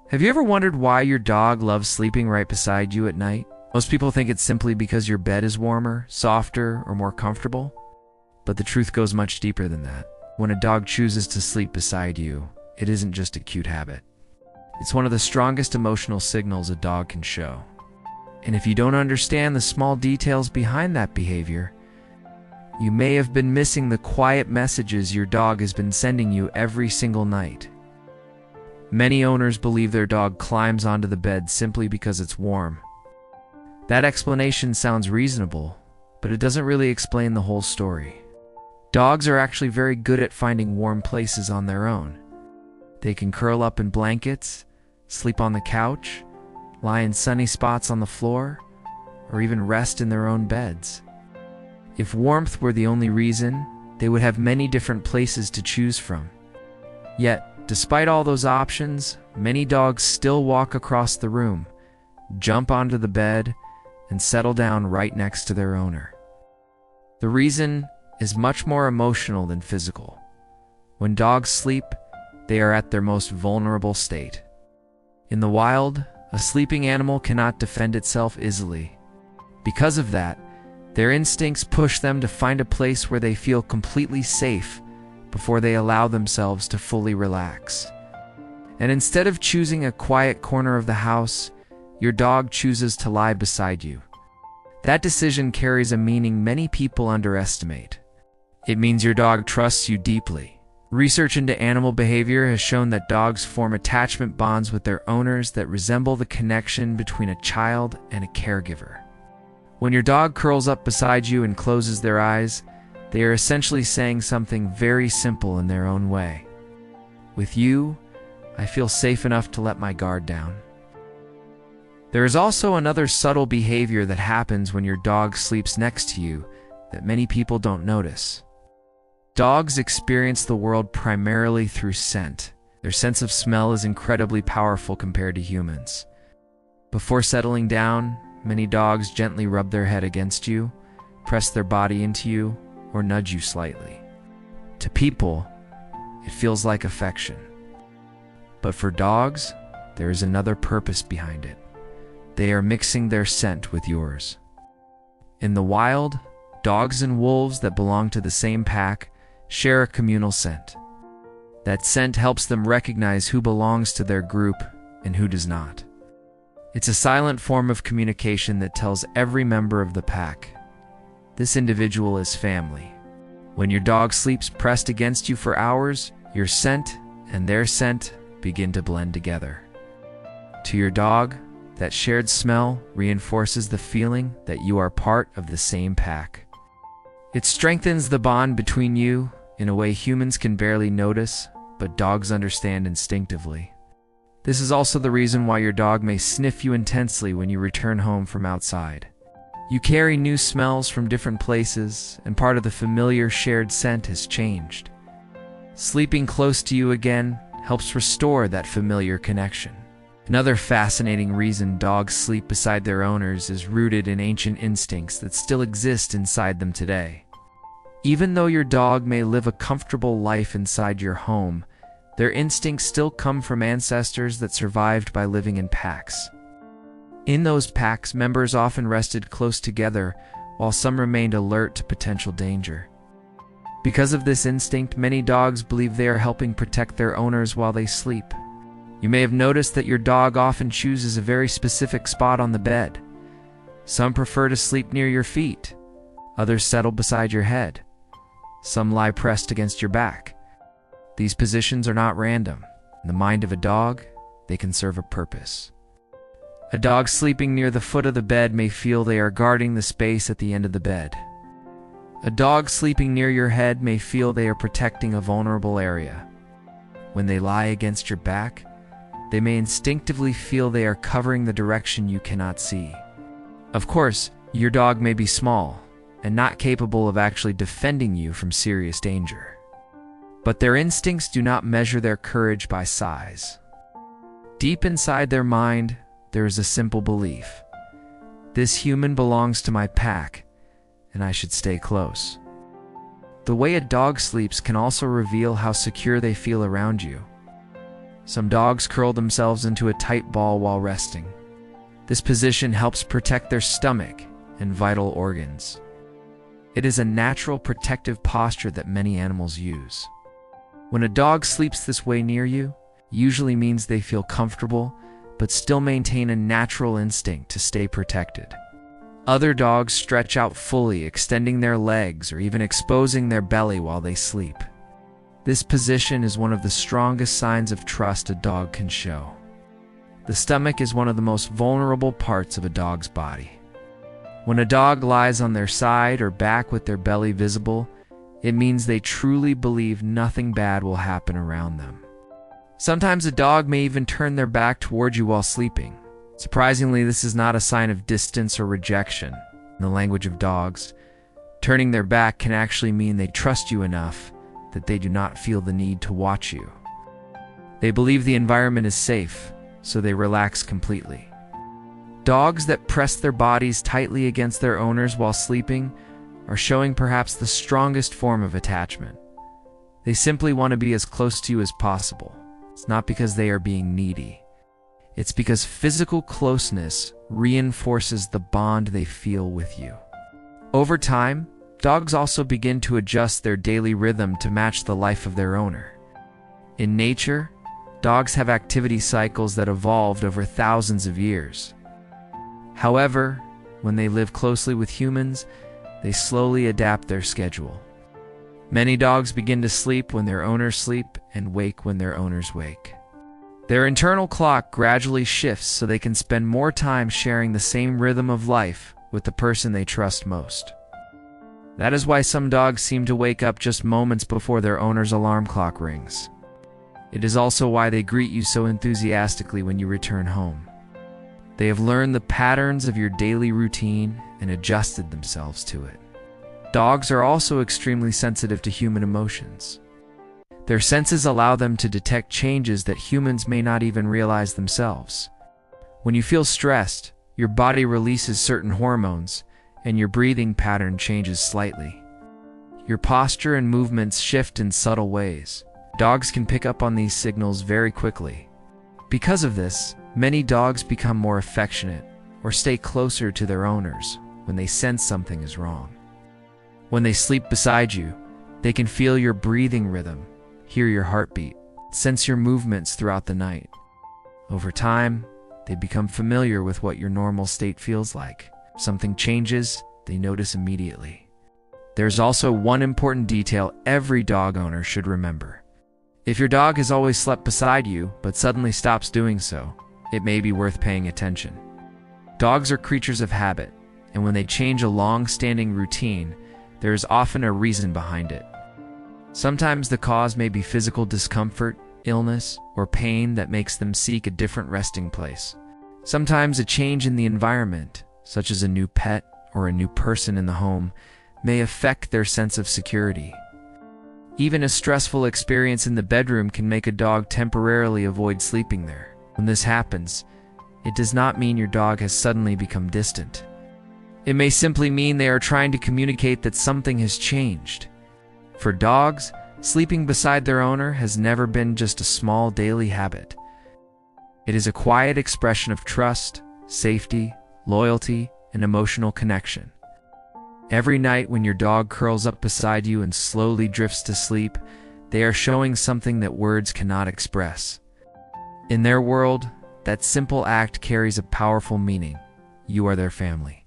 Have you ever wondered why your dog loves sleeping right beside you at night? Most people think it's simply because your bed is warmer, softer, or more comfortable. But the truth goes much deeper than that. When a dog chooses to sleep beside you, it isn't just a cute habit. It's one of the strongest emotional signals a dog can show. And if you don't understand the small details behind that behavior, you may have been missing the quiet messages your dog has been sending you every single night. Many owners believe their dog climbs onto the bed simply because it's warm. That explanation sounds reasonable, but it doesn't really explain the whole story. Dogs are actually very good at finding warm places on their own. They can curl up in blankets, sleep on the couch, lie in sunny spots on the floor, or even rest in their own beds. If warmth were the only reason, they would have many different places to choose from. Yet, despite all those options, many dogs still walk across the room, jump onto the bed, and settle down right next to their owner. The reason is much more emotional than physical. When dogs sleep, they are at their most vulnerable state. In the wild, a sleeping animal cannot defend itself easily. Because of that, their instincts push them to find a place where they feel completely safe before they allow themselves to fully relax. And instead of choosing a quiet corner of the house, your dog chooses to lie beside you. That decision carries a meaning many people underestimate. It means your dog trusts you deeply. Research into animal behavior has shown that dogs form attachment bonds with their owners that resemble the connection between a child and a caregiver. When your dog curls up beside you and closes their eyes, they are essentially saying something very simple in their own way. With you, I feel safe enough to let my guard down. There is also another subtle behavior that happens when your dog sleeps next to you that many people don't notice. Dogs experience the world primarily through scent. Their sense of smell is incredibly powerful compared to humans. Before settling down, many dogs gently rub their head against you, press their body into you, or nudge you slightly. To people, it feels like affection. But for dogs, there is another purpose behind it. They are mixing their scent with yours. In the wild, dogs and wolves that belong to the same pack share a communal scent. That scent helps them recognize who belongs to their group and who does not. It's a silent form of communication that tells every member of the pack, this individual is family. When your dog sleeps pressed against you for hours, your scent and their scent begin to blend together. To your dog, that shared smell reinforces the feeling that you are part of the same pack. It strengthens the bond between you in a way humans can barely notice, but dogs understand instinctively. This is also the reason why your dog may sniff you intensely when you return home from outside. You carry new smells from different places, and part of the familiar shared scent has changed. Sleeping close to you again helps restore that familiar connection. Another fascinating reason dogs sleep beside their owners is rooted in ancient instincts that still exist inside them today. Even though your dog may live a comfortable life inside your home, their instincts still come from ancestors that survived by living in packs. In those packs, members often rested close together, while some remained alert to potential danger. Because of this instinct, many dogs believe they are helping protect their owners while they sleep. You may have noticed that your dog often chooses a very specific spot on the bed. Some prefer to sleep near your feet. Others settle beside your head. Some lie pressed against your back. These positions are not random. In the mind of a dog, they can serve a purpose. A dog sleeping near the foot of the bed may feel they are guarding the space at the end of the bed. A dog sleeping near your head may feel they are protecting a vulnerable area. When they lie against your back, they may instinctively feel they are covering the direction you cannot see. Of course, your dog may be small and not capable of actually defending you from serious danger. But their instincts do not measure their courage by size. Deep inside their mind, there is a simple belief. This human belongs to my pack, and I should stay close. The way a dog sleeps can also reveal how secure they feel around you. Some dogs curl themselves into a tight ball while resting. This position helps protect their stomach and vital organs. It is a natural protective posture that many animals use. When a dog sleeps this way near you, it usually means they feel comfortable but still maintain a natural instinct to stay protected. Other dogs stretch out fully, extending their legs or even exposing their belly while they sleep. This position is one of the strongest signs of trust a dog can show. The stomach is one of the most vulnerable parts of a dog's body. When a dog lies on their side or back with their belly visible, it means they truly believe nothing bad will happen around them. Sometimes a dog may even turn their back toward you while sleeping. Surprisingly, this is not a sign of distance or rejection. In the language of dogs, turning their back can actually mean they trust you enough that they do not feel the need to watch you. They believe the environment is safe, so they relax completely. Dogs that press their bodies tightly against their owners while sleeping are showing perhaps the strongest form of attachment. They simply want to be as close to you as possible. It's not because they are being needy. It's because physical closeness reinforces the bond they feel with you. Over time, dogs also begin to adjust their daily rhythm to match the life of their owner. In nature, dogs have activity cycles that evolved over thousands of years. However, when they live closely with humans, they slowly adapt their schedule. Many dogs begin to sleep when their owners sleep and wake when their owners wake. Their internal clock gradually shifts so they can spend more time sharing the same rhythm of life with the person they trust most. That is why some dogs seem to wake up just moments before their owner's alarm clock rings. It is also why they greet you so enthusiastically when you return home. They have learned the patterns of your daily routine and adjusted themselves to it. Dogs are also extremely sensitive to human emotions. Their senses allow them to detect changes that humans may not even realize themselves. When you feel stressed, your body releases certain hormones, and your breathing pattern changes slightly. Your posture and movements shift in subtle ways. Dogs can pick up on these signals very quickly. Because of this, many dogs become more affectionate or stay closer to their owners when they sense something is wrong. When they sleep beside you, they can feel your breathing rhythm, hear your heartbeat, sense your movements throughout the night. Over time, they become familiar with what your normal state feels like. If something changes, they notice immediately. There's also one important detail every dog owner should remember. If your dog has always slept beside you but suddenly stops doing so, it may be worth paying attention. Dogs are creatures of habit, and when they change a long-standing routine, there is often a reason behind it. Sometimes the cause may be physical discomfort, illness, or pain that makes them seek a different resting place. Sometimes a change in the environment, such as a new pet or a new person in the home, may affect their sense of security. Even a stressful experience in the bedroom can make a dog temporarily avoid sleeping there. When this happens, it does not mean your dog has suddenly become distant. It may simply mean they are trying to communicate that something has changed. For dogs, sleeping beside their owner has never been just a small daily habit. It is a quiet expression of trust, safety, loyalty, and emotional connection. Every night when your dog curls up beside you and slowly drifts to sleep, they are showing something that words cannot express. In their world, that simple act carries a powerful meaning. You are their family.